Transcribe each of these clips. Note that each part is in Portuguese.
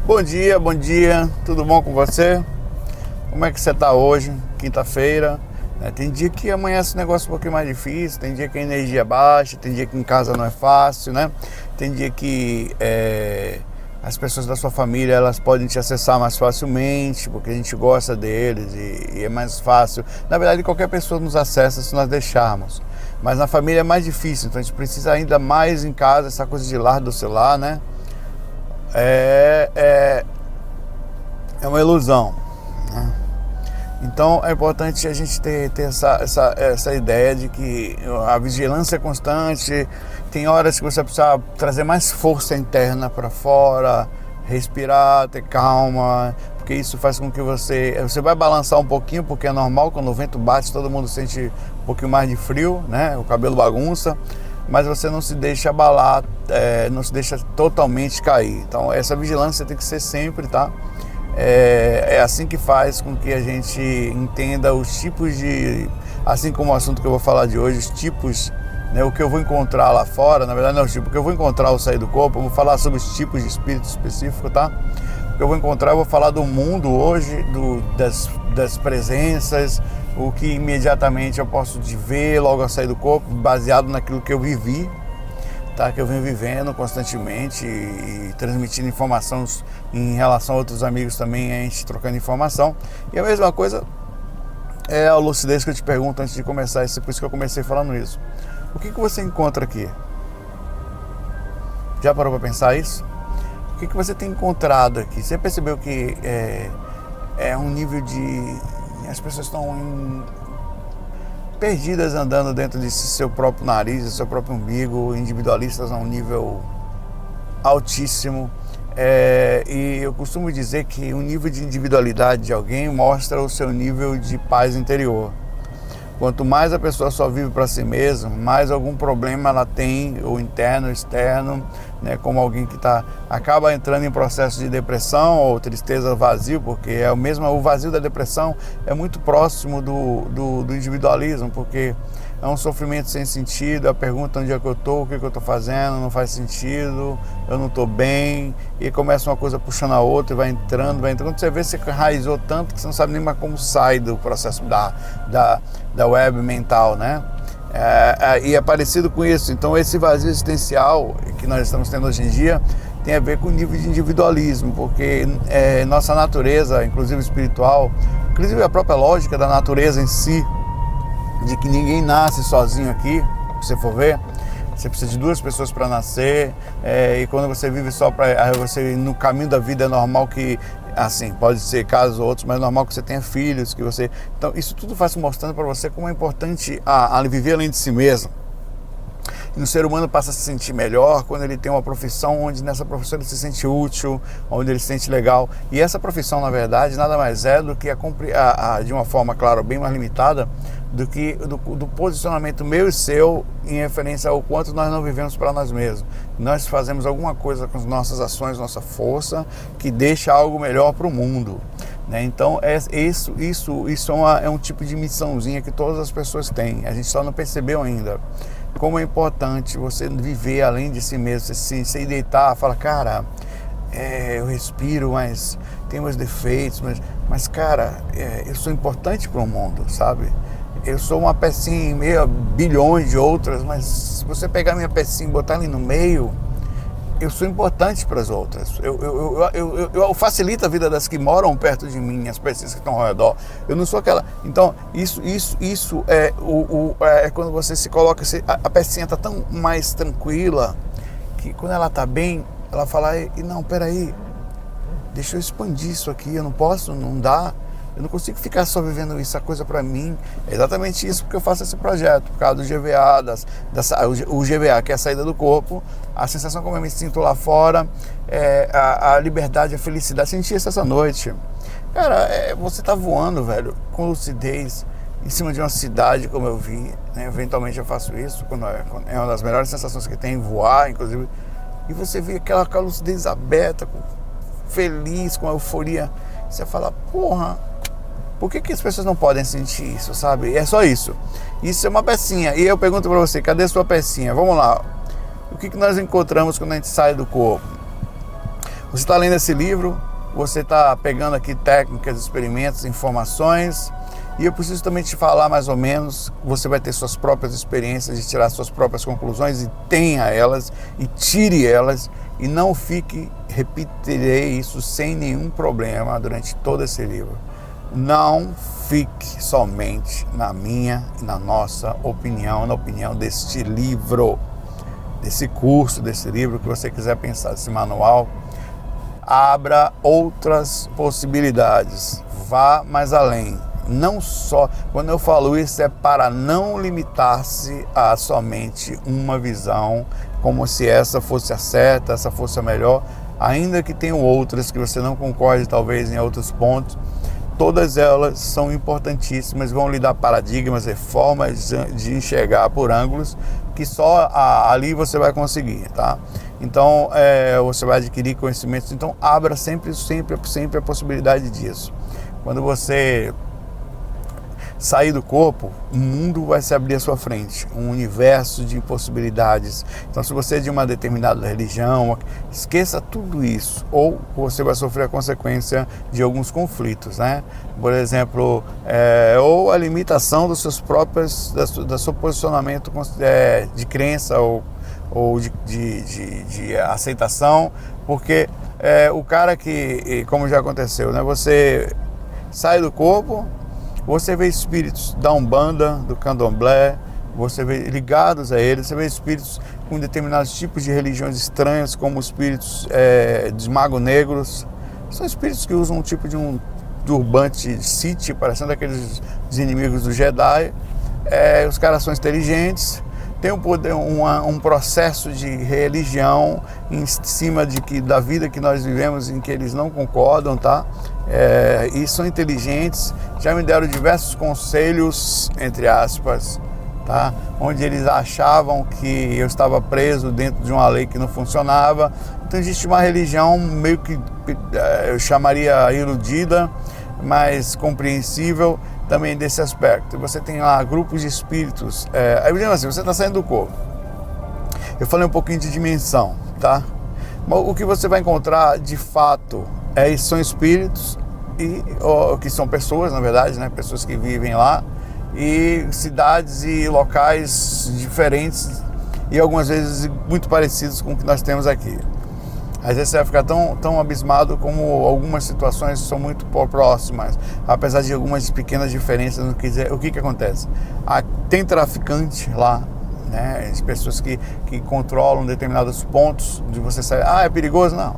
Bom dia, tudo bom com você? Como é que você tá hoje, quinta-feira? Tem dia que amanhece o negócio um pouquinho mais difícil, tem dia que a energia é baixa, tem dia que em casa não é fácil, né? Tem dia que as pessoas da sua família elas podem te acessar mais facilmente, porque a gente gosta deles e é mais fácil. Na verdade, qualquer pessoa nos acessa se nós deixarmos. Mas na família é mais difícil, então a gente precisa ainda mais em casa, essa coisa de lar do celular, né? É uma ilusão, né? Então é importante a gente ter essa ideia de que a vigilância é constante. Tem horas que você precisa trazer mais força interna para fora, respirar, ter calma, porque isso faz com que você vai balançar um pouquinho, porque é normal, quando o vento bate todo mundo sente um pouquinho mais de frio, né? O cabelo bagunça, mas você não se deixa abalar, não se deixa totalmente cair. Então essa vigilância tem que ser sempre, tá? É assim que faz com que a gente entenda os tipos de... Assim como o assunto que eu vou falar de hoje, os tipos, né, o que eu vou encontrar lá fora, na verdade não é o tipo, o que eu vou encontrar ao sair do corpo, eu vou falar sobre os tipos de espírito específico, tá? O que eu vou encontrar, eu vou falar do mundo hoje, das presenças, o que imediatamente eu posso ver logo ao sair do corpo, baseado naquilo que eu vivi, tá? Que eu venho vivendo constantemente e transmitindo informação em relação a outros amigos também, a gente trocando informação. E a mesma coisa é a lucidez que eu te pergunto antes de começar, por isso que eu comecei falando isso. O que você encontra aqui? Já parou para pensar isso? O que você tem encontrado aqui? Você percebeu que é um nível de... As pessoas estão perdidas andando dentro de seu próprio nariz, do seu próprio umbigo, individualistas a um nível altíssimo. E eu costumo dizer que o nível de individualidade de alguém mostra o seu nível de paz interior. Quanto mais a pessoa só vive para si mesma, mais algum problema ela tem, ou interno ou externo, né? Como alguém que acaba entrando em processo de depressão ou tristeza, vazio, porque o vazio da depressão é muito próximo do individualismo, porque é um sofrimento sem sentido, a pergunta onde é que eu estou, o que eu estou fazendo, não faz sentido, eu não estou bem, e começa uma coisa puxando a outra e vai entrando, você vê, você enraizou tanto que você não sabe nem mais como sai do processo da web mental, né? E é parecido com isso. Então esse vazio existencial que nós estamos tendo hoje em dia tem a ver com o nível de individualismo, porque nossa natureza, inclusive espiritual, inclusive a própria lógica da natureza em si, de que ninguém nasce sozinho aqui, se você for ver, você precisa de duas pessoas para nascer, e quando você vive só para você, no caminho da vida é normal que, assim, pode ser casos ou outros, mas é normal que você tenha filhos, que você... Então isso tudo vai mostrando para você como é importante viver além de si mesmo. E o ser humano passa a se sentir melhor quando ele tem uma profissão onde nessa profissão ele se sente útil, onde ele se sente legal. E essa profissão, na verdade, nada mais é do que de uma forma, claro, bem mais limitada, do que do posicionamento meu e seu em referência ao quanto nós não vivemos para nós mesmos. Nós fazemos alguma coisa com as nossas ações, nossa força, que deixa algo melhor para o mundo, né? Então isso é um tipo de missãozinha que todas as pessoas têm. A gente só não percebeu ainda como é importante você viver além de si mesmo, você se deitar, falar, cara, eu respiro, mas tem meus defeitos, mas cara, eu sou importante para o mundo, sabe? Eu sou uma pecinha em meio a bilhões de outras, mas se você pegar minha pecinha e botar ali no meio, eu sou importante para as outras. Eu facilito a vida das que moram perto de mim, as pessoas que estão ao redor. Eu não sou aquela... Então, isso é quando você se coloca... A pecinha está tão mais tranquila, que quando ela está bem, ela fala, não, peraí, deixa eu expandir isso aqui, eu não posso, não dá... Eu não consigo ficar só vivendo isso, a coisa para mim. É exatamente isso porque eu faço esse projeto, por causa do GVA, o GVA, que é a saída do corpo, a sensação como eu me sinto lá fora, a liberdade, a felicidade. Senti isso essa noite. Cara, você tá voando, velho, com lucidez, em cima de uma cidade, como eu vi, né? Eventualmente eu faço isso, quando é uma das melhores sensações que tem, voar, inclusive. E você vê aquela lucidez aberta, feliz, com a euforia. Você fala, porra... Por que as pessoas não podem sentir isso, sabe? É só isso. Isso é uma pecinha. E eu pergunto para você, cadê sua pecinha? Vamos lá. O que nós encontramos quando a gente sai do corpo? Você está lendo esse livro, você está pegando aqui técnicas, experimentos, informações, e eu preciso também te falar mais ou menos, você vai ter suas próprias experiências e tirar suas próprias conclusões, e tenha elas, e tire elas, e não fique, repetirei isso sem nenhum problema durante todo esse livro. Não fique somente na minha e na nossa opinião, na opinião deste livro, desse curso, desse livro que você quiser pensar, desse manual. Abra outras possibilidades, vá mais além. Não só, quando eu falo isso, é para não limitar-se a somente uma visão, como se essa fosse a certa, essa fosse a melhor, ainda que tenham outras que você não concorde talvez em outros pontos. Todas elas são importantíssimas, vão lhe dar paradigmas e formas de enxergar por ângulos que só ali você vai conseguir, tá? Então, você vai adquirir conhecimentos. Então, abra sempre a possibilidade disso. Quando você sair do corpo, o mundo vai se abrir à sua frente, um universo de possibilidades. Então, se você é de uma determinada religião, esqueça tudo isso, ou você vai sofrer a consequência de alguns conflitos, né? Por exemplo, ou a limitação dos seus próprios, do seu posicionamento de crença ou de aceitação, porque o cara que, como já aconteceu, né? Você sai do corpo, você vê espíritos da Umbanda, do Candomblé, você vê ligados a eles, você vê espíritos com determinados tipos de religiões estranhas, como espíritos de magos negros. São espíritos que usam um tipo de um turbante Sith, parecendo aqueles inimigos do Jedi. Os caras são inteligentes, tem um processo de religião em cima da vida que nós vivemos, em que eles não concordam, tá? E são inteligentes, já me deram diversos conselhos, entre aspas, tá? Onde eles achavam que eu estava preso dentro de uma lei que não funcionava. Então existe uma religião meio que eu chamaria iludida, mas compreensível também desse aspecto. Você tem lá grupos de espíritos, aí assim, você está saindo do corpo. Eu falei um pouquinho de dimensão, tá? Mas o que você vai encontrar de fato são espíritos, que são pessoas, na verdade, né? Pessoas que vivem lá, e cidades e locais diferentes, e algumas vezes muito parecidos com o que nós temos aqui. Às vezes você vai ficar tão abismado como algumas situações são muito próximas, apesar de algumas pequenas diferenças no que dizer. O que acontece? Tem traficante lá, né? As pessoas que controlam determinados pontos de você sair. É perigoso? Não.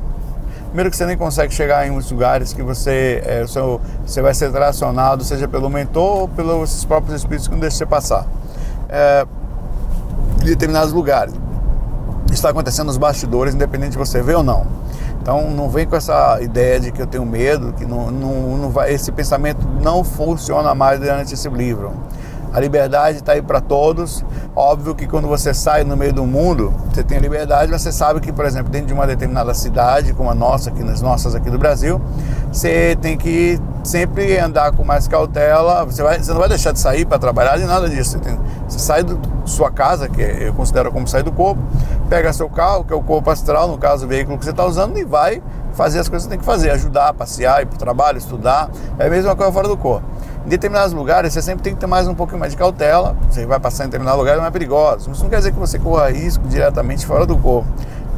Primeiro que você nem consegue chegar em muitos lugares que você vai ser tracionado, seja pelo mentor ou pelos próprios espíritos que não deixam você passar. Em determinados lugares. Está acontecendo nos bastidores, independente de você ver ou não. Então não vem com essa ideia de que eu tenho medo, que não vai, esse pensamento não funciona mais durante esse livro. A liberdade está aí para todos. Óbvio que quando você sai no meio do mundo, você tem a liberdade, mas você sabe que, por exemplo, dentro de uma determinada cidade, como a nossa, nas nossas aqui do Brasil, você tem que sempre andar com mais cautela. Você não vai deixar de sair para trabalhar nem nada disso. Você sai da sua casa, que eu considero como sair do corpo, pega seu carro, que é o corpo astral, no caso o veículo que você está usando, e vai fazer as coisas que você tem que fazer, ajudar, passear, ir para o trabalho, estudar. É a mesma coisa fora do corpo. Em determinados lugares, você sempre tem que ter um pouquinho mais de cautela. Você vai passar em determinados lugares mais perigosos. Isso não quer dizer que você corra risco diretamente fora do corpo,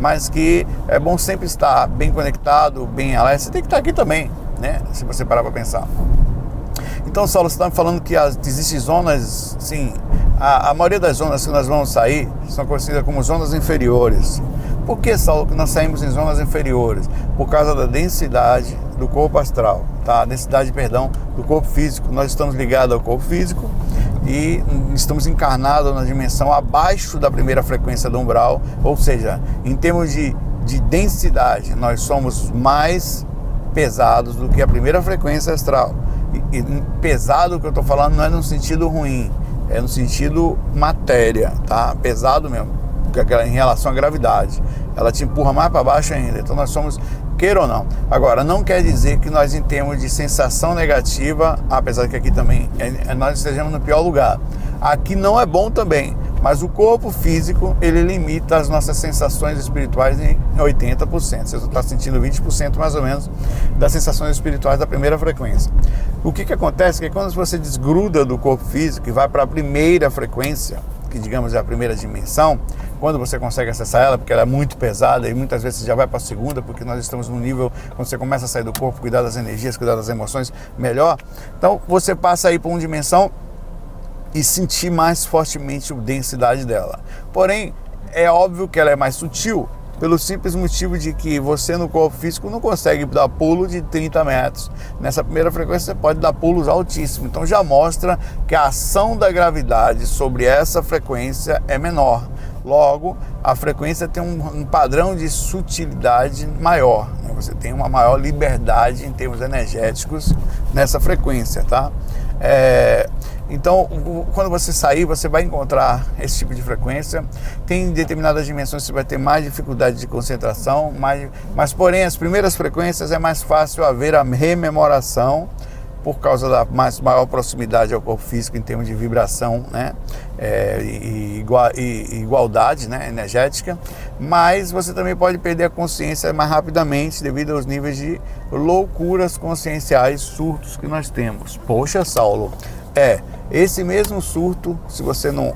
mas que é bom sempre estar bem conectado, bem alerta. Você tem que estar aqui também, né? Se você parar para pensar. Então, Saulo, você está me falando que existem zonas, sim, a maioria das zonas que nós vamos sair são conhecidas como zonas inferiores. Por que, Saulo, que nós saímos em zonas inferiores? Por causa da densidade do corpo astral, tá? Densidade, perdão, do corpo físico. Nós estamos ligados ao corpo físico e estamos encarnados na dimensão abaixo da primeira frequência do umbral, ou seja, em termos de densidade, nós somos mais pesados do que a primeira frequência astral. E pesado que eu estou falando não é no sentido ruim, é no sentido matéria, tá? Pesado mesmo, em relação à gravidade. Ela te empurra mais para baixo ainda. Então nós somos, queira ou não. Agora, não quer dizer que nós, em termos de sensação negativa, apesar que aqui também nós estejamos no pior lugar. Aqui não é bom também, Mas o corpo físico, ele limita as nossas sensações espirituais em 80%. Você está sentindo 20% mais ou menos das sensações espirituais da primeira frequência. O que acontece é que quando você desgruda do corpo físico e vai para a primeira frequência, que digamos é a primeira dimensão, quando você consegue acessar ela, porque ela é muito pesada e muitas vezes você já vai para a segunda, porque nós estamos num nível, quando você começa a sair do corpo, cuidar das energias, cuidar das emoções, melhor. Então você passa aí para uma dimensão e sentir mais fortemente a densidade dela. Porém, é óbvio que ela é mais sutil, pelo simples motivo de que você no corpo físico não consegue dar pulo de 30 metros. Nessa primeira frequência você pode dar pulos altíssimos. Então já mostra que a ação da gravidade sobre essa frequência é menor. Logo, a frequência tem um padrão de sutilidade maior, né? Você tem uma maior liberdade em termos energéticos nessa frequência, tá? Então, quando você sair, você vai encontrar esse tipo de frequência. Tem determinadas dimensões que você vai ter mais dificuldade de concentração, mas porém, as primeiras frequências é mais fácil haver a rememoração por causa da maior proximidade ao corpo físico em termos de vibração, né? E igualdade, né? Energética. Mas você também pode perder a consciência mais rapidamente devido aos níveis de loucuras conscienciais, surtos que nós temos. Poxa, Saulo, esse mesmo surto, se você não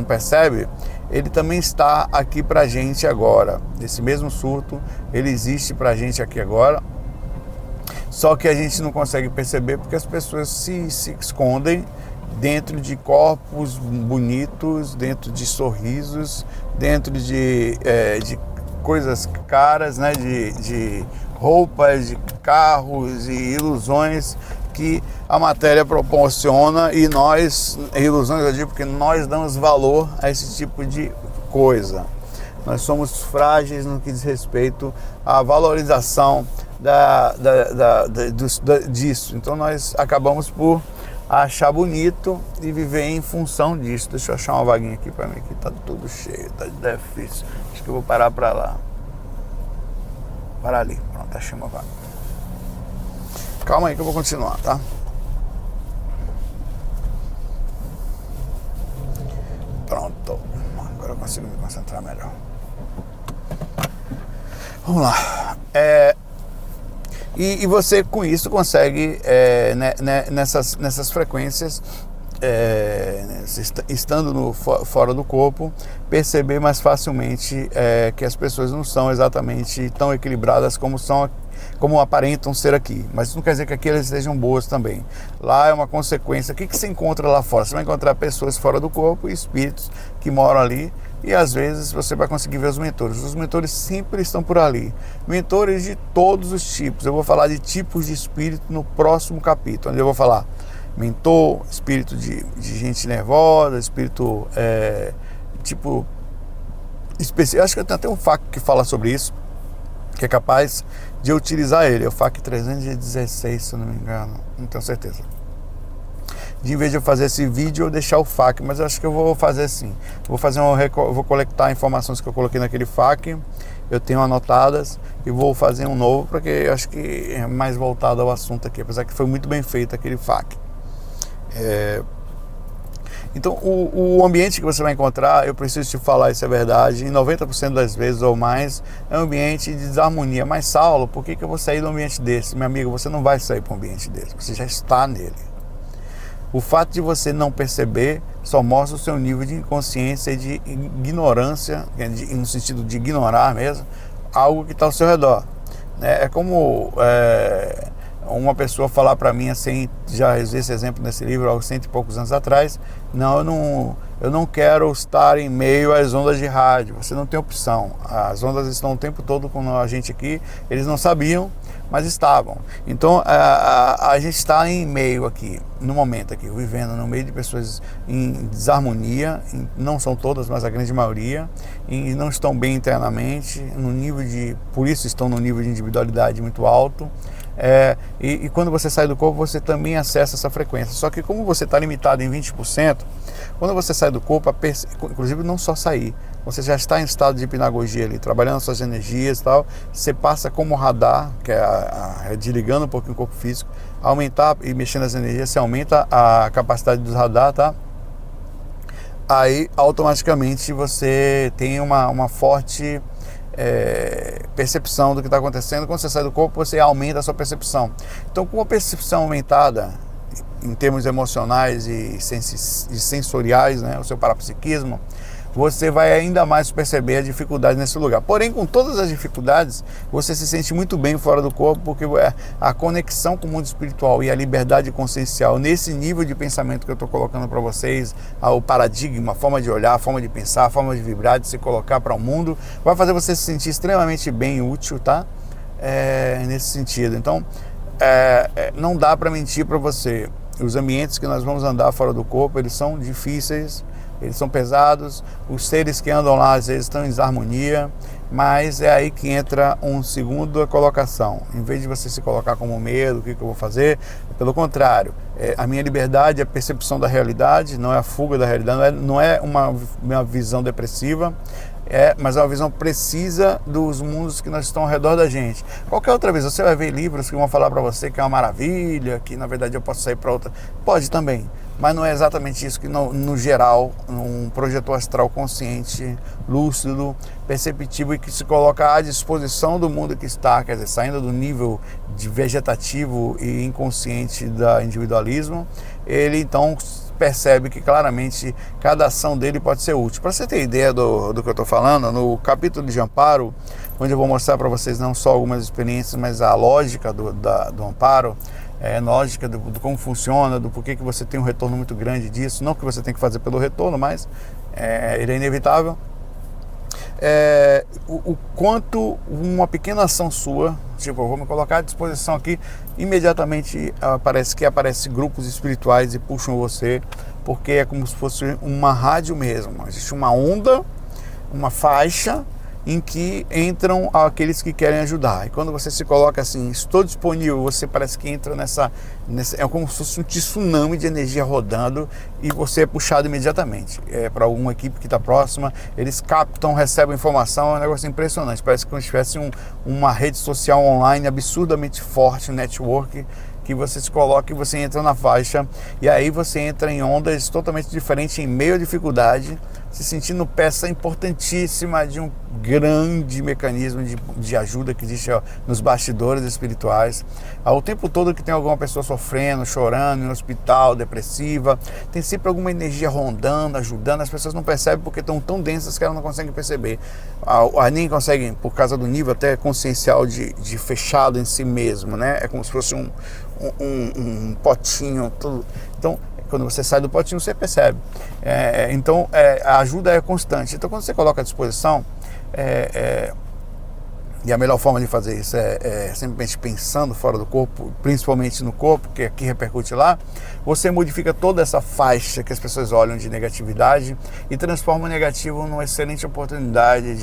percebe, ele também está aqui pra gente agora. Esse mesmo surto, ele existe pra gente aqui agora. Só que a gente não consegue perceber porque as pessoas se escondem dentro de corpos bonitos, dentro de sorrisos, dentro de coisas caras, né? De roupas, de carros e ilusões que a matéria proporciona, e ilusões eu digo porque nós damos valor a esse tipo de coisa. Nós somos frágeis no que diz respeito à valorização disso. Então nós acabamos por achar bonito e viver em função disso. Deixa eu achar uma vaguinha aqui para mim, que tá tudo cheio, tá difícil. Acho que eu vou parar para lá. Parar ali, pronto, achei uma vaga. Calma aí que eu vou continuar, tá? Pronto, agora eu consigo me concentrar melhor. Vamos lá. E você com isso consegue, nessas frequências, estando fora do corpo, perceber mais facilmente que as pessoas não são exatamente tão equilibradas como aparentam ser aqui. Mas isso não quer dizer que aqui elas sejam boas também. Lá é uma consequência. O que você encontra lá fora? Você vai encontrar pessoas fora do corpo e espíritos que moram ali. E às vezes você vai conseguir ver os mentores. Os mentores sempre estão por ali. Mentores de todos os tipos. Eu vou falar de tipos de espírito no próximo capítulo, onde eu vou falar mentor, espírito de gente nervosa, espírito tipo especial. Acho que tem até um FAQ que fala sobre isso, que é capaz de eu utilizar ele. É o FAQ 316, se eu não me engano. Não tenho certeza. Em vez de eu fazer esse vídeo, eu deixar o FAQ, mas eu acho que eu vou fazer assim. Vou coletar informações que eu coloquei naquele FAQ, eu tenho anotadas, e vou fazer um novo, porque eu acho que é mais voltado ao assunto aqui, apesar que foi muito bem feito aquele FAQ. Então, o ambiente que você vai encontrar, eu preciso te falar, isso é verdade, em 90% das vezes ou mais, é um ambiente de desarmonia. Mas, Saulo, por que eu vou sair de um ambiente desse? Meu amigo, você não vai sair para um ambiente desse, você já está nele. O fato de você não perceber só mostra o seu nível de inconsciência e de ignorância, no sentido de ignorar mesmo, algo que está ao seu redor. É como uma pessoa falar para mim assim, já usei esse exemplo nesse livro há 100 e poucos anos atrás, eu não quero estar em meio às ondas de rádio. Você não tem opção, as ondas estão o tempo todo com a gente aqui, eles não sabiam, mas estavam. Então a gente está em meio aqui, no momento aqui, vivendo no meio de pessoas em desarmonia, não são todas, mas a grande maioria, e não estão bem internamente, por isso estão no nível de individualidade muito alto. E quando você sai do corpo, você também acessa essa frequência. Só que como você está limitado em 20%, quando você sai do corpo, inclusive não só sair, você já está em estado de hipnagogia ali, trabalhando suas energias e tal, você passa como radar, que é desligando um pouquinho o corpo físico, aumentar e mexendo as energias, você aumenta a capacidade dos radar, tá? aí automaticamente você tem uma forte percepção do que está acontecendo. Quando você sai do corpo, você aumenta a sua percepção. Então, com a percepção aumentada em termos emocionais e sensoriais, né, o seu parapsiquismo, você vai ainda mais perceber a dificuldade nesse lugar. Porém, com todas as dificuldades, você se sente muito bem fora do corpo, porque a conexão com o mundo espiritual e a liberdade consciencial, nesse nível de pensamento que eu estou colocando para vocês, o paradigma, a forma de olhar, a forma de pensar, a forma de vibrar, de se colocar para o mundo, vai fazer você se sentir extremamente bem e útil, tá? Nesse sentido. Então, não dá para mentir para você. Os ambientes que nós vamos andar fora do corpo, eles são difíceis, eles são pesados, os seres que andam lá às vezes estão em desarmonia, mas é aí que entra uma segunda colocação. Em vez de você se colocar como medo, o que eu vou fazer? Pelo contrário, a minha liberdade é a percepção da realidade, não é a fuga da realidade, não é uma visão depressiva, mas é uma visão precisa dos mundos que nós estamos ao redor da gente. Qualquer outra vez você vai ver livros que vão falar para você que é uma maravilha, que na verdade eu posso sair para outra. Pode também, mas não é exatamente isso que no geral um projetor astral consciente, lúcido, perceptivo e que se coloca à disposição do mundo que está, quer dizer, saindo do nível de vegetativo e inconsciente do individualismo, ele então percebe que claramente cada ação dele pode ser útil. Para você ter ideia do que eu estou falando, no capítulo de amparo, onde eu vou mostrar para vocês não só algumas experiências, mas a lógica do amparo, lógica do como funciona, do porquê que você tem um retorno muito grande disso, não que você tem que fazer pelo retorno, mas ele é inevitável. O quanto uma pequena ação sua, tipo, eu vou me colocar à disposição aqui, imediatamente aparece grupos espirituais e puxam você, porque é como se fosse uma rádio mesmo. Existe uma onda, uma faixa em que entram aqueles que querem ajudar. E quando você se coloca assim, estou disponível, você parece que entra nessa é como se fosse um tsunami de energia rodando e você é puxado imediatamente. Para alguma equipe que está próxima, eles captam, recebem informação, é um negócio impressionante. Parece que tivesse uma rede social online absurdamente forte, um network, que você se coloca e você entra na faixa, e aí você entra em ondas totalmente diferentes, em meio à dificuldade, se sentindo peça importantíssima de um grande mecanismo de ajuda que existe nos bastidores espirituais. O tempo todo que tem alguma pessoa sofrendo, chorando, em hospital, depressiva, tem sempre alguma energia rondando, ajudando. As pessoas não percebem porque estão tão densas que elas não conseguem perceber. Nem conseguem, por causa do nível até consciencial de fechado em si mesmo, né? É como se fosse um potinho, tudo. Então, quando você sai do potinho, você percebe. Então, a ajuda é constante. Então, quando você coloca à disposição, e a melhor forma de fazer isso é simplesmente pensando fora do corpo, principalmente no corpo, que aqui repercute lá, você modifica toda essa faixa que as pessoas olham de negatividade e transforma o negativo numa excelente oportunidade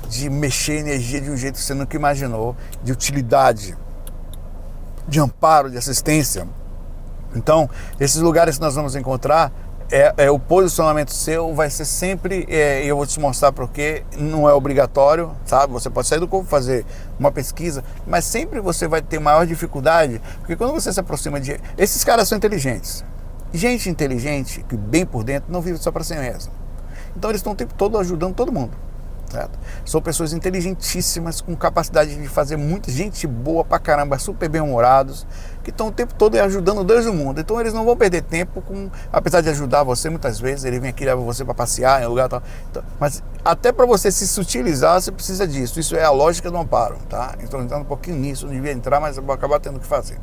de mexer energia de um jeito que você nunca imaginou, de utilidade, de amparo, de assistência. Então, esses lugares que nós vamos encontrar, o posicionamento seu vai ser sempre, e eu vou te mostrar porque não é obrigatório, sabe? Você pode sair do corpo, fazer uma pesquisa, mas sempre você vai ter maior dificuldade, porque quando você se aproxima de... Esses caras são inteligentes. Gente inteligente, que bem por dentro, não vive só para si mesmo. Então eles estão o tempo todo ajudando todo mundo. Certo? São pessoas inteligentíssimas, com capacidade de fazer muita gente boa pra caramba, super bem-humorados, que estão o tempo todo ajudando Deus do mundo. Então eles não vão perder tempo apesar de ajudar você muitas vezes, ele vem aqui e leva você para passear em um lugar tal. Então, mas até para você se sutilizar, você precisa disso. Isso é a lógica do amparo, tá? Estou entrando um pouquinho nisso, não devia entrar, mas eu vou acabar tendo que fazer.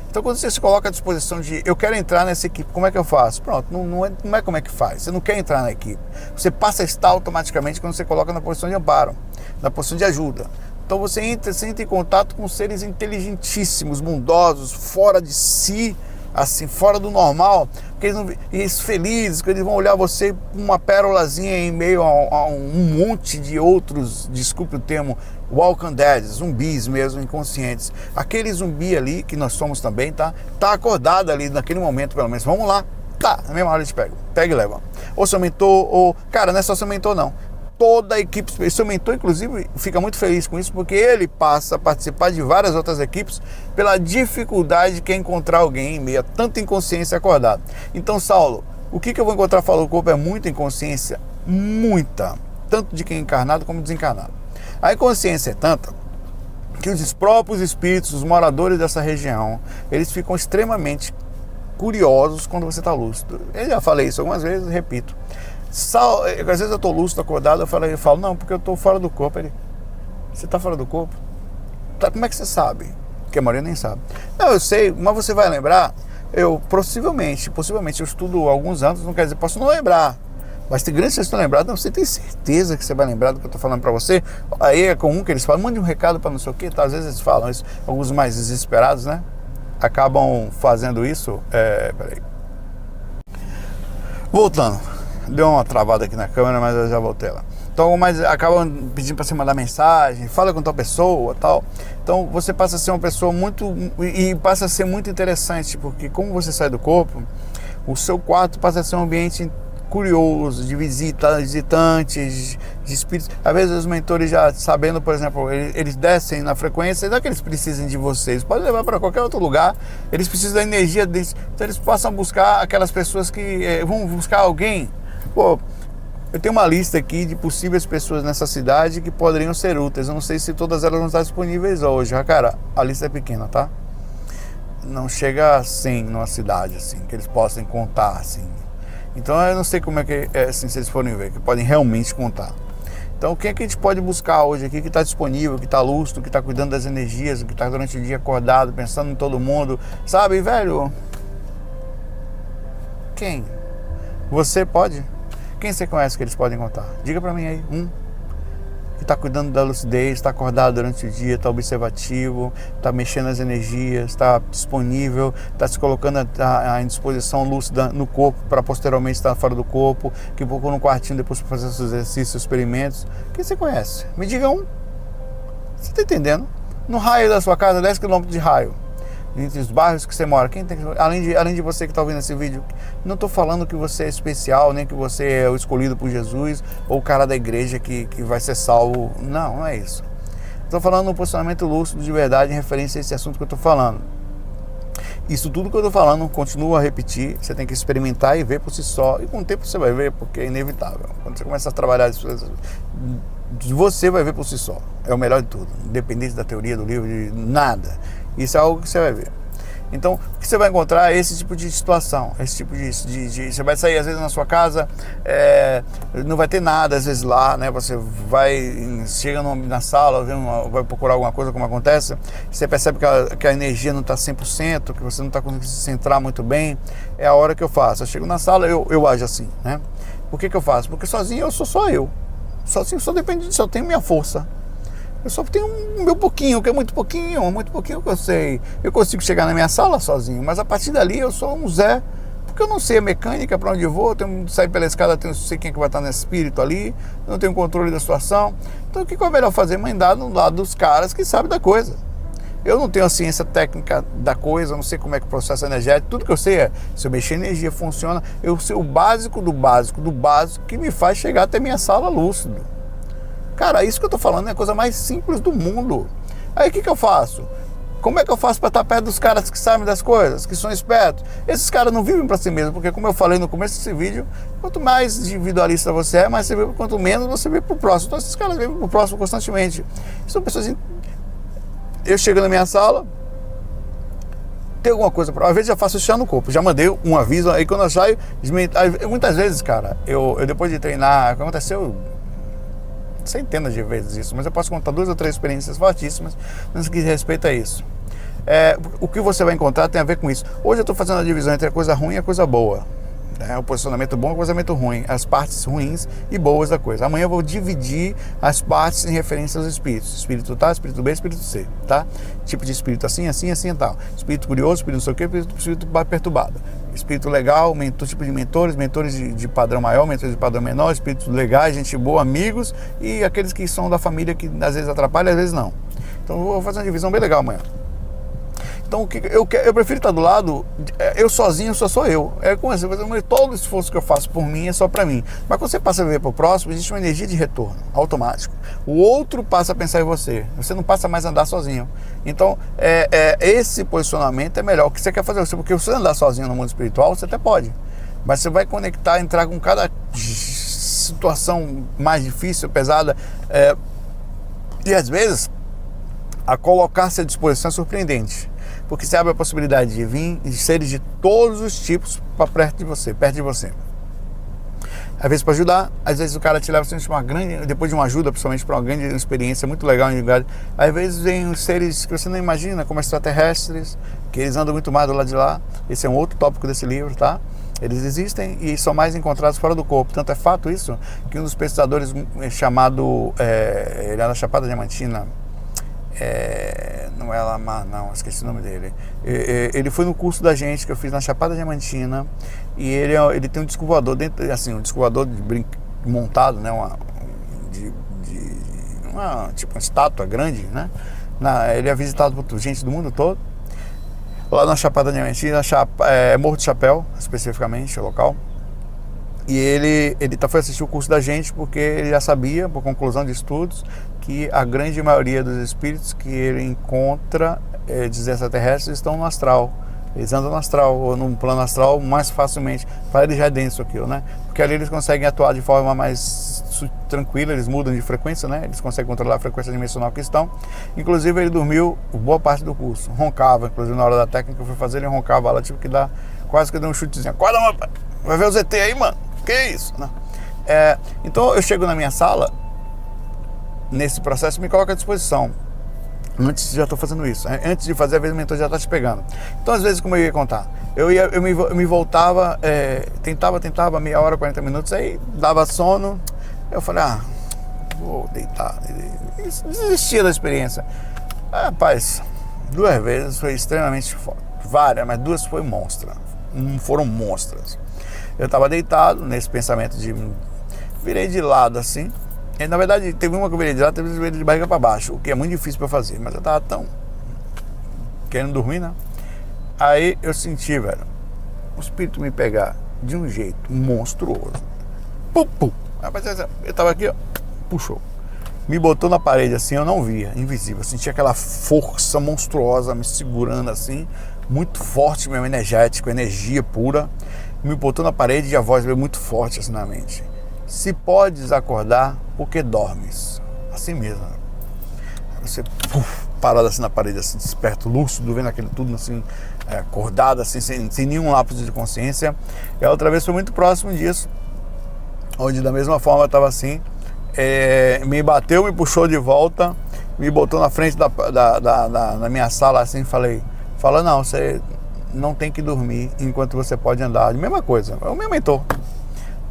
Então, quando você se coloca à disposição de eu quero entrar nessa equipe, como é que eu faço? Pronto, não é como é que faz. Você não quer entrar na equipe. Você passa a estar automaticamente quando você coloca na posição de amparo, na posição de ajuda. Então, você entra em contato com seres inteligentíssimos, bondosos, fora de si, assim, fora do normal, porque eles felizes, que eles vão olhar você com uma pérolazinha em meio a um monte de outros, desculpe o termo, walking dead, zumbis mesmo, inconscientes. Aquele zumbi ali, que nós somos também, tá acordado ali naquele momento, pelo menos. Vamos lá, na mesma hora eles pega e leva. Ou seu mentor, cara, não é só seu mentor não. toda a equipe. Seu mentor, inclusive, fica muito feliz com isso, porque ele passa a participar de várias outras equipes pela dificuldade que é encontrar alguém em meio a tanta inconsciência acordada. Então, Saulo, o que eu vou encontrar fora do corpo é muita inconsciência, muita, tanto de quem é encarnado como desencarnado. A inconsciência é tanta que os próprios espíritos, os moradores dessa região, eles ficam extremamente curiosos quando você está lúcido. Eu já falei isso algumas vezes, repito. Às vezes eu estou lúcido, acordado, eu falo, não, porque eu estou fora do corpo. Ele, você está fora do corpo? Tá, como é que você sabe? Porque a maioria nem sabe. Não, eu sei, mas você vai lembrar? Eu, possivelmente, eu estudo há alguns anos, não quer dizer, posso não lembrar. Mas tem grande chance de lembrar. Não, você tem certeza que você vai lembrar do que eu estou falando para você? Aí é comum que eles falam, mande um recado para não sei o quê. Tá? Às vezes eles falam isso, alguns mais desesperados, né? Acabam fazendo isso. Peraí. Voltando. Deu uma travada aqui na câmera, mas eu já voltei lá. Então, mas acabam pedindo para você mandar mensagem, fala com tal pessoa, tal. Então, você passa a ser uma pessoa muito... E passa a ser muito interessante, porque como você sai do corpo, o seu quarto passa a ser um ambiente curioso, de visitantes, de espíritos. Às vezes os mentores já sabendo, por exemplo, eles descem na frequência, não é que eles precisem de vocês, podem levar para qualquer outro lugar, eles precisam da energia deles, então eles passam a buscar aquelas pessoas que vão buscar alguém. Pô, eu tenho uma lista aqui de possíveis pessoas nessa cidade que poderiam ser úteis, eu não sei se todas elas vão estar disponíveis hoje, cara, a lista é pequena, tá? Não chega a 100 numa cidade, assim, que eles possam contar, assim. Então eu não sei como é que assim, se eles forem ver, que podem realmente contar. Então o que é que a gente pode buscar hoje aqui que está disponível, que está lúcido, que está cuidando das energias, que está durante o dia acordado, pensando em todo mundo, sabe, velho? Quem? Você pode? Quem você conhece que eles podem contar? Diga pra mim aí, que está cuidando da lucidez, está acordado durante o dia, está observativo, está mexendo nas energias, está disponível, está se colocando à disposição lúcida no corpo para posteriormente estar fora do corpo, que procura um quartinho depois para fazer seus exercícios, experimentos. Quem você conhece? Me diga um. Você está entendendo? No raio da sua casa, 10 km de raio, entre os bairros que você mora, quem tem, além de você que está ouvindo esse vídeo, não estou falando que você é especial, nem que você é o escolhido por Jesus, ou o cara da igreja que vai ser salvo, não é isso. Estou falando um posicionamento lúcido de verdade em referência a esse assunto que eu estou falando. Isso tudo que eu estou falando, continuo a repetir, você tem que experimentar e ver por si só, e com o tempo você vai ver, porque é inevitável. Quando você começa a trabalhar isso, você vai ver por si só, é o melhor de tudo, independente da teoria, do livro, de nada. Isso é algo que você vai ver. Então, o que você vai encontrar é esse tipo de situação, esse tipo de você vai sair às vezes na sua casa, não vai ter nada às vezes lá, né? Você chega na sala, vai procurar alguma coisa, como acontece, você percebe que a energia não está 100%, que você não está conseguindo se centrar muito bem. É a hora que eu faço. Eu chego na sala, eu ajo assim, né? Por que eu faço? Porque sozinho eu sou só eu. Sozinho só depende, só tenho minha força. Eu só tenho o meu pouquinho, que é muito pouquinho que eu sei. Eu consigo chegar na minha sala sozinho, mas a partir dali eu sou um Zé, porque eu não sei a mecânica, para onde eu vou, eu tenho que sair pela escada, eu não sei quem é que vai estar nesse espírito ali, eu não tenho controle da situação. Então o que é melhor fazer? Mandar no lado dos caras que sabem da coisa. Eu não tenho a ciência técnica da coisa, eu não sei como é que o processo energético, tudo que eu sei é, se eu mexer energia funciona, eu sei o básico do básico que me faz chegar até minha sala lúcido. Cara, isso que eu tô falando é a coisa mais simples do mundo. Aí o que eu faço? Como é que eu faço para estar perto dos caras que sabem das coisas, que são espertos? Esses caras não vivem para si mesmos, porque como eu falei no começo desse vídeo, quanto mais individualista você é, mais você vê, quanto menos você vê pro próximo. Então esses caras vivem pro próximo constantemente. São pessoas... Eu chego na minha sala, tem alguma coisa, às vezes já faço isso já no corpo, já mandei um aviso, aí quando eu saio, muitas vezes, cara, eu depois de treinar, aconteceu centenas de vezes isso, mas eu posso contar 2 ou 3 experiências fortíssimas no que diz respeito a isso. O que você vai encontrar tem a ver com isso. Hoje eu estou fazendo a divisão entre a coisa ruim e a coisa boa, o posicionamento bom e o posicionamento ruim, as partes ruins e boas da coisa. Amanhã eu vou dividir as partes em referência aos espíritos: espírito A, espírito B, espírito C, tá? Tipo de espírito assim, assim, assim e tal. Espírito curioso, espírito não sei o que, espírito perturbado. Espírito legal, tipo de mentores de padrão maior, mentores de padrão menor, espíritos legais, gente boa, amigos, e aqueles que são da família que às vezes atrapalham, às vezes não. Então eu vou fazer uma divisão bem legal amanhã. Então eu prefiro estar do lado, eu sozinho só sou eu. É como assim, todo o esforço que eu faço por mim é só para mim. Mas quando você passa a viver para o próximo, existe uma energia de retorno automático. O outro passa a pensar em você. Você não passa mais a andar sozinho. Então, esse posicionamento é melhor. O que você quer fazer? Porque você andar sozinho no mundo espiritual, você até pode. Mas você vai conectar, entrar com cada situação mais difícil, pesada. E às vezes, a colocar-se à disposição é surpreendente. Porque você abre a possibilidade de vir de seres de todos os tipos para perto de você. Às vezes para ajudar, às vezes o cara te leva uma grande, depois de uma ajuda, principalmente para uma grande experiência muito legal em lugar. Às vezes vem os seres que você não imagina, como extraterrestres, que eles andam muito mais do lado de lá. Esse é um outro tópico desse livro, tá? Eles existem e são mais encontrados fora do corpo. Tanto é fato isso que um dos pesquisadores chamado, ele é da Chapada Diamantina, não é Lamar, não, esqueci o nome dele. Ele foi no curso da gente que eu fiz na Chapada Diamantina e ele tem um disco voador dentro, assim, um disco voador montado, né, tipo uma estátua grande, né? Ele é visitado por gente do mundo todo. Lá na Chapada Diamantina, Morro do Chapéu, especificamente, o local. E ele foi assistir o curso da gente porque ele já sabia, por conclusão de estudos, que a grande maioria dos espíritos que ele encontra de extraterrestres estão no astral. Eles andam no astral, ou no plano astral, mais facilmente. Para eles já é denso aquilo, né? Porque ali eles conseguem atuar de forma mais tranquila, eles mudam de frequência, né? Eles conseguem controlar a frequência dimensional que estão. Inclusive, ele dormiu boa parte do curso. Roncava, inclusive na hora da técnica que eu fui fazer, ele roncava. Ela tive que dar, quase que deu um chutezinho. Acorda, mano, vai ver o ZT aí, mano. Que isso? Não. Então, eu chego na minha sala, nesse processo, me coloco à disposição. Antes já estou fazendo isso. Antes de fazer, às vezes o mentor já está te pegando. Então, às vezes, como eu ia contar? Eu me voltava, tentava meia hora, 40 minutos, aí dava sono. Eu falei, vou deitar. Desistia da experiência. Rapaz, 2 vezes foi extremamente forte. Várias, mas 2 foram monstras. Eu estava deitado nesse pensamento virei de lado assim. E, na verdade, teve uma que eu virei de lado, teve uma que eu virei de barriga para baixo, o que é muito difícil para fazer, mas eu tava tão querendo dormir, né? Aí eu senti, velho, o espírito me pegar de um jeito monstruoso. Pum. Eu tava aqui, ó, puxou. Me botou na parede assim, eu não via, invisível. Eu senti aquela força monstruosa me segurando assim, muito forte mesmo, energético, energia pura. Me botou na parede e a voz veio muito forte assim na mente. Se podes acordar, porque dormes. Assim mesmo. Você parado assim na parede, assim, desperto, lúcido, vendo aquele tudo assim, acordado, assim, sem nenhum lapso de consciência. E a outra vez foi muito próximo disso, onde da mesma forma eu estava assim, me bateu, me puxou de volta, me botou na frente da minha sala assim, fala, não, você não tem que dormir enquanto você pode andar. Mesma coisa, é o meu mentor.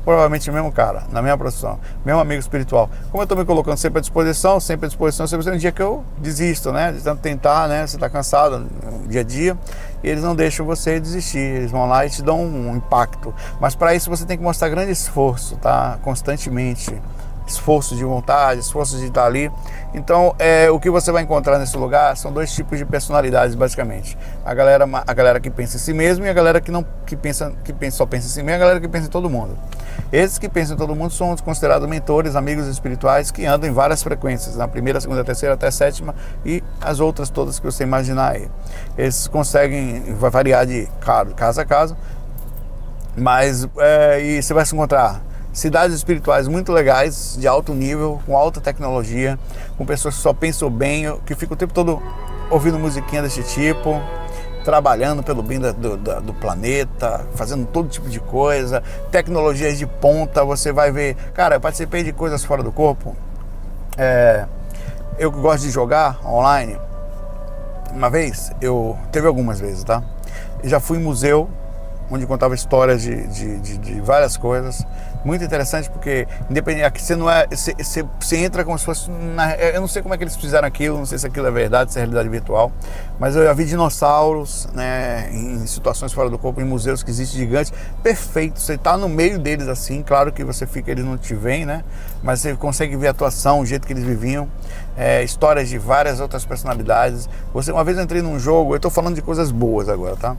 Provavelmente o mesmo cara, na mesma profissão, mesmo amigo espiritual. Como eu estou me colocando sempre à disposição, sempre um dia que eu desisto, né? De tanto tentar, né? Você está cansado no dia a dia, e eles não deixam você desistir, eles vão lá e te dão um impacto. Mas para isso você tem que mostrar grande esforço, tá? Constantemente. Esforço de vontade, esforço de estar ali. Então, o que você vai encontrar nesse lugar são 2 tipos de personalidades, basicamente. A galera que pensa em si mesmo e a galera que só pensa em si mesmo, e a galera que pensa em todo mundo. Esses que pensam em todo mundo são os considerados mentores, amigos espirituais, que andam em várias frequências, na primeira, segunda, terceira, até 7ª e as outras todas que você imaginar aí. Eles conseguem, vai variar de casa a casa, mas e você vai se encontrar cidades espirituais muito legais, de alto nível, com alta tecnologia, com pessoas que só pensam bem, que ficam o tempo todo ouvindo musiquinha desse tipo, trabalhando pelo bem do planeta, fazendo todo tipo de coisa, tecnologias de ponta. Você vai ver, cara, eu participei de coisas fora do corpo, eu que gosto de jogar online, teve algumas vezes, tá? Eu já fui em museu, onde contava histórias de várias coisas. muito interessante, porque independente, aqui você não é, você entra como se fosse eu não sei como é que eles fizeram aquilo, não sei se aquilo é verdade, se é realidade virtual, mas eu já vi dinossauros, né, em situações fora do corpo, em museus que existem gigantes, perfeito, você está no meio deles assim, claro que você fica, eles não te veem, né, mas você consegue ver a atuação, o jeito que eles viviam, histórias de várias outras personalidades. Uma vez eu entrei num jogo, eu estou falando de coisas boas agora, tá?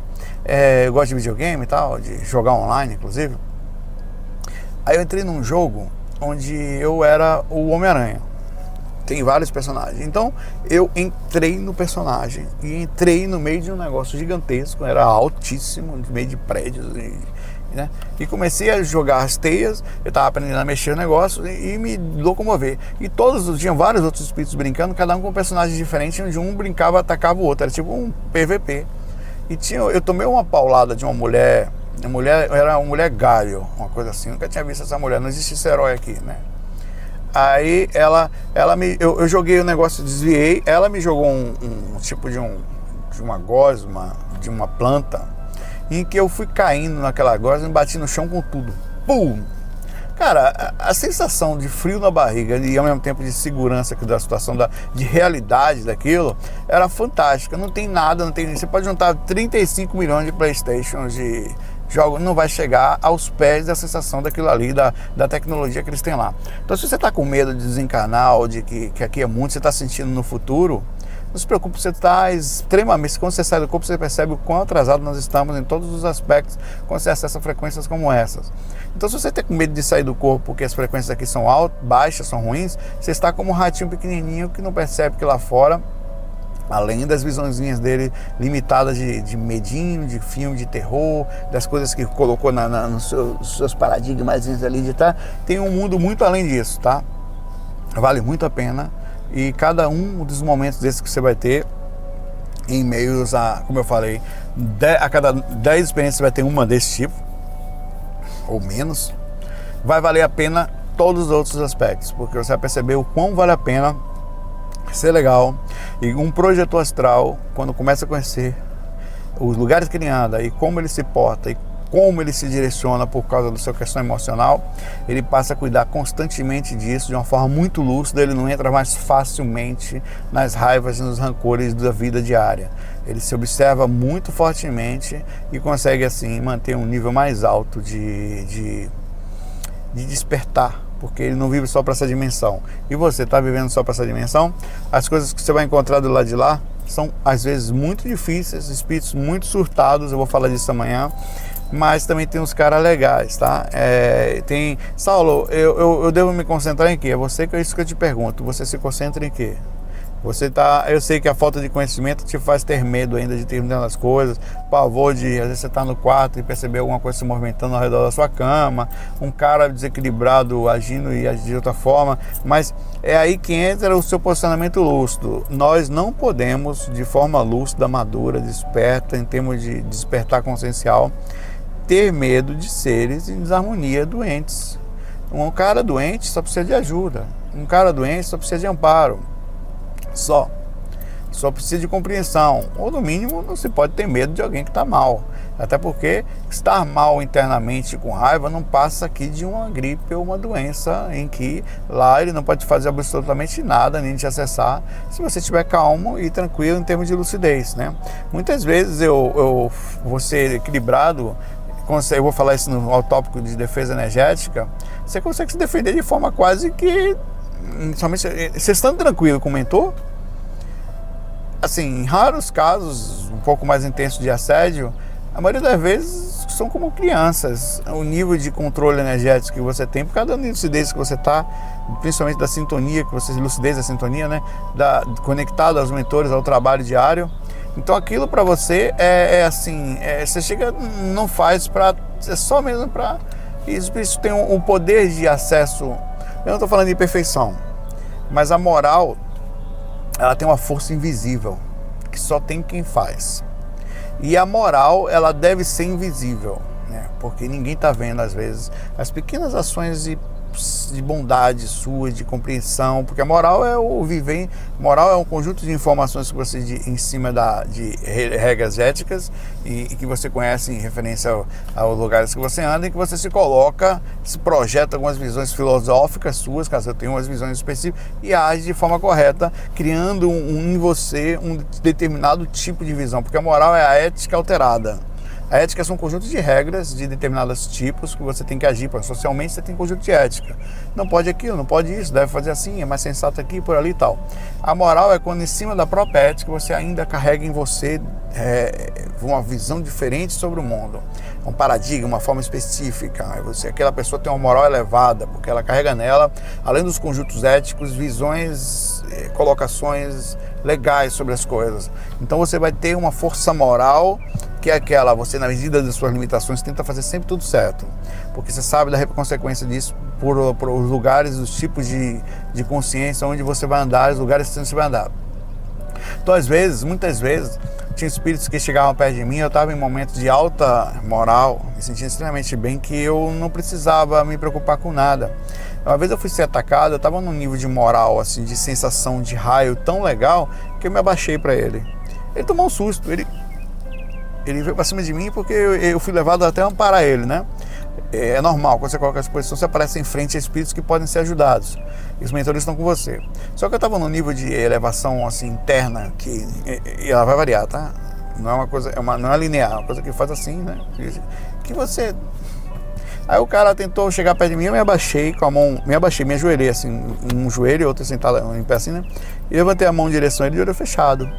Eu gosto de videogame e tal, de jogar online, inclusive. Aí eu entrei num jogo onde eu era o Homem-Aranha. Tem vários personagens. Então eu entrei no personagem e entrei no meio de um negócio gigantesco, era altíssimo, no meio de prédios, né? E comecei a jogar as teias. Eu estava aprendendo a mexer no negócio e me locomover. E tinham vários outros espíritos brincando, cada um com um personagem diferente, onde um brincava, atacava o outro. Era tipo um PVP. E eu tomei uma paulada de uma mulher. Era uma mulher galho, uma coisa assim. Nunca tinha visto essa mulher, não existe esse herói aqui, né? Aí eu joguei o negócio, desviei. Ela me jogou um tipo de uma gosma, de uma planta, em que eu fui caindo naquela gosma e bati no chão com tudo. Pum! Cara, a sensação de frio na barriga e ao mesmo tempo de segurança da situação, de realidade daquilo, era fantástica. Não tem nada, você pode juntar 35 milhões de Playstations de jogos, não vai chegar aos pés da sensação daquilo ali, da tecnologia que eles têm lá. Então, se você está com medo de desencarnar ou de que aqui é muito, você está sentindo no futuro, não se preocupe, você está extremamente... Quando você sai do corpo, você percebe o quão atrasado nós estamos em todos os aspectos quando você acessa frequências como essas. Então, se você está com medo de sair do corpo porque as frequências aqui são baixas, são ruins, você está como um ratinho pequenininho que não percebe que lá fora, além das visõezinhas dele limitadas de medinho, de filme de terror, das coisas que colocou nos seus paradigmas ali de tá, tem um mundo muito além disso, tá? Vale muito a pena. E cada um dos momentos desses que você vai ter, em meios a, como eu falei, a cada 10 experiências você vai ter uma desse tipo, ou menos, vai valer a pena todos os outros aspectos, porque você vai perceber o quão vale a pena ser legal. E um projetor astral, quando começa a conhecer os lugares que ele anda e como ele se porta e como ele se direciona por causa da sua questão emocional, ele passa a cuidar constantemente disso de uma forma muito lúcida. Ele não entra mais facilmente nas raivas e nos rancores da vida diária. Ele se observa muito fortemente e consegue assim manter um nível mais alto de despertar, porque ele não vive só para essa dimensão. E você está vivendo só para essa dimensão? As coisas que você vai encontrar do lado de lá são às vezes muito difíceis, espíritos muito surtados, eu vou falar disso amanhã. Mas também tem uns caras legais, tá? Saulo, eu devo me concentrar em quê? É isso que eu te pergunto. Você se concentra em quê? Eu sei que a falta de conhecimento te faz ter medo ainda de terminar as coisas, pavor de, às vezes você está no quarto e perceber alguma coisa se movimentando ao redor da sua cama, um cara desequilibrado agindo e agir de outra forma, mas é aí que entra o seu posicionamento lúcido. Nós não podemos, de forma lúcida, madura, desperta, em termos de despertar consciencial, ter medo de seres em desarmonia doentes. Um cara doente só precisa de ajuda, um cara doente só precisa de amparo, só precisa de compreensão, ou no mínimo não se pode ter medo de alguém que está mal, até porque estar mal internamente com raiva não passa aqui de uma gripe ou uma doença em que lá ele não pode fazer absolutamente nada, nem te acessar, se você estiver calmo e tranquilo em termos de lucidez, né? Muitas vezes eu vou ser equilibrado. Eu vou falar isso no tópico de defesa energética. Você consegue se defender de forma quase que somente você estando tranquilo com o mentor. Assim, em raros casos um pouco mais intensos de assédio, a maioria das vezes são como crianças. O nível de controle energético que você tem por causa da lucidez que você está, principalmente da sintonia que você, lucidez da sintonia, né, conectado aos mentores, ao trabalho diário. Então aquilo para você você chega, não faz para, é só mesmo para isso tem um poder de acesso. Eu não estou falando de perfeição, mas a moral, ela tem uma força invisível que só tem quem faz. E a moral, ela deve ser invisível, né? Porque ninguém está vendo às vezes as pequenas ações de bondade sua, de compreensão, porque a moral é o viver, moral é um conjunto de informações que você em cima de regras éticas e que você conhece em referência aos lugares que você anda, e que você se coloca, se projeta algumas visões filosóficas suas, caso eu tenha umas visões específicas, e age de forma correta, criando em você um determinado tipo de visão, porque a moral é a ética alterada. A ética são um conjunto de regras de determinados tipos que você tem que agir. Socialmente você tem um conjunto de ética. Não pode aquilo, não pode isso, deve fazer assim, é mais sensato aqui, por ali e tal. A moral é quando em cima da própria ética você ainda carrega em você uma visão diferente sobre o mundo. Um paradigma, uma forma específica. Aquela pessoa tem uma moral elevada, porque ela carrega nela, além dos conjuntos éticos, visões, colocações legais sobre as coisas. Então você vai ter uma força moral que é aquela, você na medida das suas limitações tenta fazer sempre tudo certo, porque você sabe da consequência disso por os lugares, os tipos de consciência onde você vai andar, os lugares que você vai andar. Então muitas vezes, tinha espíritos que chegavam perto de mim, eu estava em momentos de alta moral, me sentia extremamente bem, que eu não precisava me preocupar com nada. Uma vez eu fui ser atacado, eu estava num nível de moral, assim, de sensação de raio tão legal, que eu me abaixei para ele. Ele tomou um susto, ele veio para cima de mim porque eu fui levado até a amparar ele, né? É normal, quando você coloca a exposição, você aparece em frente a espíritos que podem ser ajudados. E os mentores estão com você. Só que eu estava num nível de elevação assim, interna, que e ela vai variar, tá? Não é uma coisa, não é linear, é uma coisa que faz assim, né? Que você... Aí o cara tentou chegar perto de mim, eu me abaixei com a mão, me ajoelhei assim, um joelho, outro sentado em pé assim, né? E levantei a mão em direção a ele de olho fechado.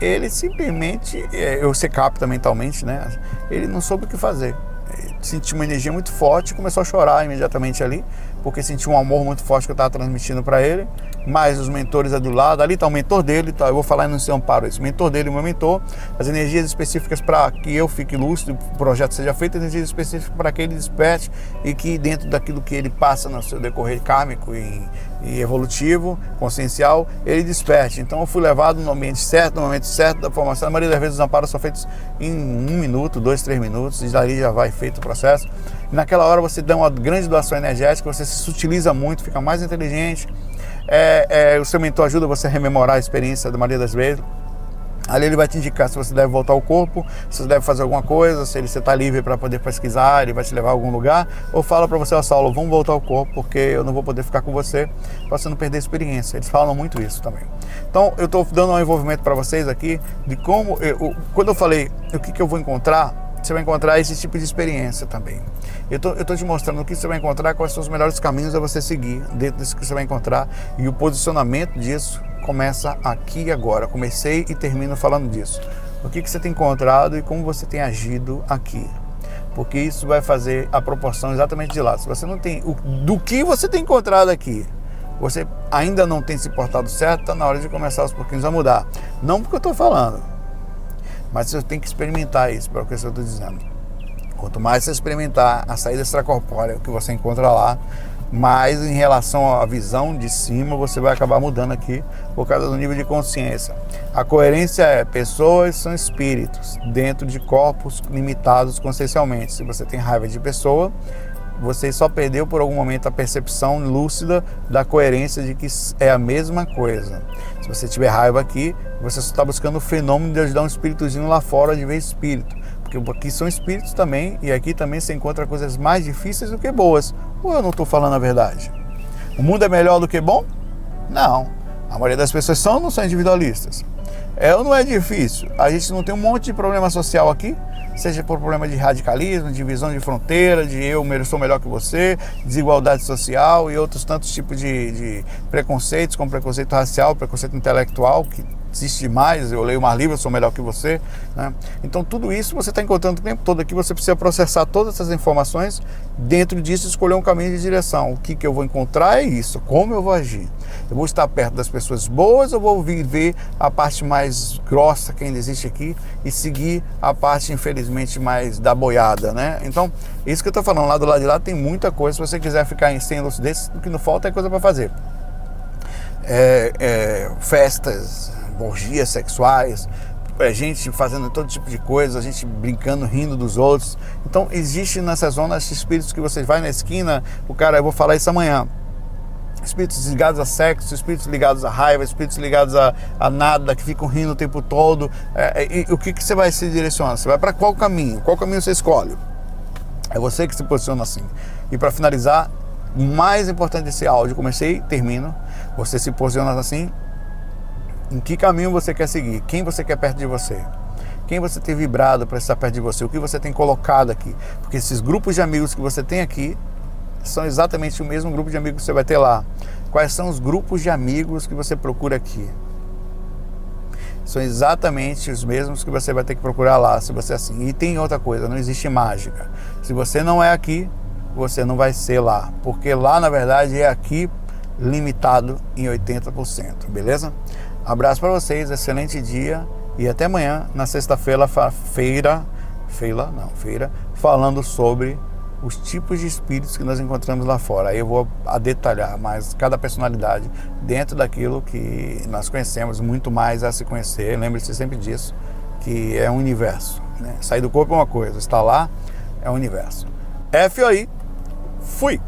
Ele simplesmente, eu ser capta mentalmente, né? Ele não soube o que fazer. Sentiu uma energia muito forte e começou a chorar imediatamente ali, porque sentiu um amor muito forte que eu estava transmitindo para ele. Mas os mentores do lado, ali está o mentor dele, tá? Eu vou falar no seu amparo isso, o mentor dele, o meu mentor, as energias específicas para que eu fique lúcido, o projeto seja feito, energias específicas para que ele desperte e que dentro daquilo que ele passa no seu decorrer kármico e evolutivo, consciencial, ele desperte. Então eu fui levado no ambiente certo, no momento certo da formação. A maioria das vezes os amparos são feitos em 1 minuto, 2, 3 minutos, e dali já vai feito o processo. E naquela hora você dá uma grande doação energética, você se sutiliza muito, fica mais inteligente. O seu mentor ajuda você a rememorar a experiência da maioria das vezes. Ali ele vai te indicar se você deve voltar ao corpo, se você deve fazer alguma coisa, se você está livre para poder pesquisar, ele vai te levar a algum lugar, ou fala para você, Saulo, vamos voltar ao corpo, porque eu não vou poder ficar com você, para você não perder a experiência. Eles falam muito isso também. Então, eu estou dando um envolvimento para vocês aqui, de como, quando eu falei o que eu vou encontrar, você vai encontrar esse tipo de experiência também. Eu tô te mostrando o que você vai encontrar, quais são os melhores caminhos a você seguir dentro disso que você vai encontrar, e o posicionamento disso começa aqui e agora. Comecei e termino falando disso. O que você tem encontrado e como você tem agido aqui. Porque isso vai fazer a proporção exatamente de lá. Se você não tem do que você tem encontrado aqui, você ainda não tem se portado certo, está na hora de começar aos pouquinhos a mudar. Não porque eu estou falando, mas você tem que experimentar isso, para o que eu estou dizendo. Quanto mais você experimentar a saída extracorpórea que você encontra lá, mais em relação à visão de cima você vai acabar mudando aqui por causa do nível de consciência. A coerência é: pessoas são espíritos dentro de corpos limitados consciencialmente. Se você tem raiva de pessoa, você só perdeu por algum momento a percepção lúcida da coerência de que é a mesma coisa. Se você tiver raiva aqui, você só está buscando o fenômeno de ajudar um espíritozinho lá fora de ver espírito. Porque aqui são espíritos também, e aqui também você encontra coisas mais difíceis do que boas. Ou eu não estou falando a verdade? O mundo é melhor do que bom? Não. A maioria das pessoas não são individualistas. Ou não é difícil? A gente não tem um monte de problema social aqui, seja por problema de radicalismo, divisão de fronteira, de eu sou melhor que você, desigualdade social e outros tantos tipos de preconceitos, como preconceito racial, preconceito intelectual, que existe demais. Eu leio mais livros, sou melhor que você, né? Então tudo isso você está encontrando o tempo todo aqui. Você precisa processar todas essas informações, dentro disso escolher um caminho de direção. O que eu vou encontrar é isso, como eu vou agir. Eu vou estar perto das pessoas boas, ou vou viver a parte mais grossa que ainda existe aqui e seguir a parte, infelizmente, mais da boiada, né? Então, isso que eu estou falando, lá do lado de lá tem muita coisa. Se você quiser ficar sem lucidez, o que não falta é coisa para fazer. Festas, orgias sexuais, gente fazendo todo tipo de coisa, a gente brincando, rindo dos outros. Então existe nessa zona espíritos que você vai na esquina, o cara, eu vou falar isso amanhã, espíritos ligados a sexo, espíritos ligados a raiva, espíritos ligados a nada, que ficam rindo o tempo todo. E o que você vai se direcionar? Você vai para qual caminho? Qual caminho você escolhe? É você que se posiciona assim. E para finalizar, o mais importante desse áudio, comecei e termino, você se posiciona assim, em que caminho você quer seguir, quem você quer perto de você, quem você tem vibrado para estar perto de você, o que você tem colocado aqui, porque esses grupos de amigos que você tem aqui são exatamente o mesmo grupo de amigos que você vai ter lá. Quais são os grupos de amigos que você procura aqui? São exatamente os mesmos que você vai ter que procurar lá, se você é assim. E tem outra coisa, não existe mágica. Se você não é aqui, você não vai ser lá, porque lá na verdade é aqui limitado em 80%, beleza? Abraço para vocês, excelente dia e até amanhã na sexta-feira, falando sobre os tipos de espíritos que nós encontramos lá fora. Aí eu vou detalhar mais cada personalidade dentro daquilo que nós conhecemos, muito mais a se conhecer. Lembre-se sempre disso, que é um universo, né? Sair do corpo é uma coisa, estar lá é um universo. FOI, fui!